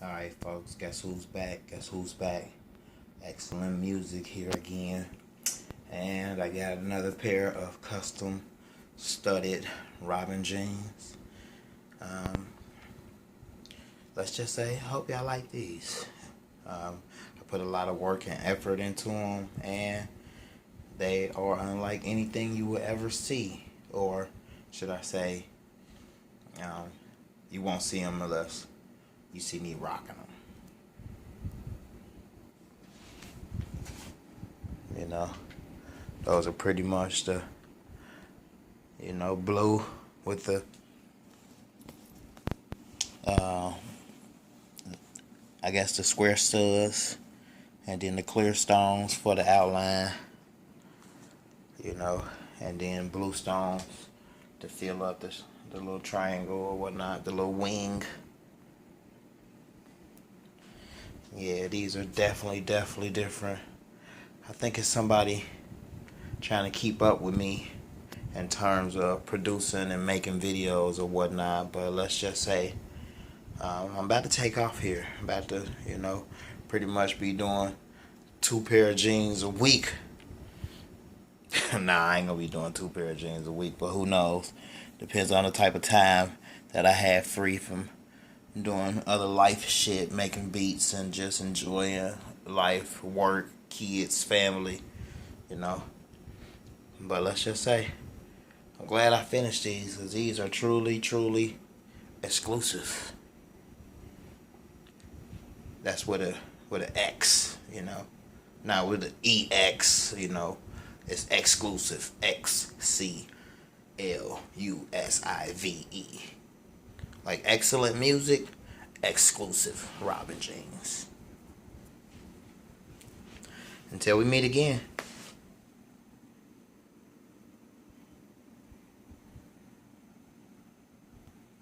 Alright folks, guess who's back? Guess who's back? Xcellent Music here again. And I got another pair of custom studded Robin jeans. Let's just say, I hope y'all like these. I put a lot of work and effort into them, and they are unlike anything you will ever see, or should I say, you won't see them unless you see me rocking them. You know, those are pretty much the, blue with the, I guess the square studs, and then the clear stones for the outline, and then blue stones to fill up the little triangle or whatnot, the little wing. Yeah, these are definitely different. I think it's somebody trying to keep up with me in terms of producing and making videos or whatnot, but let's just say I'm about to take off here. I'm about to, pretty much be doing 2 pair of jeans a week. Nah, I ain't gonna be doing 2 pair of jeans a week, but who knows? Depends on the type of time that I have free from doing other life shit, making beats and just enjoying life, work, kids, family, But let's just say, I'm glad I finished these, because these are truly exclusive. That's with a X, not with an EX, it's exclusive. XCLUSIVE. Like Xcellent Music, exclusive Robin jeans. Until we meet again.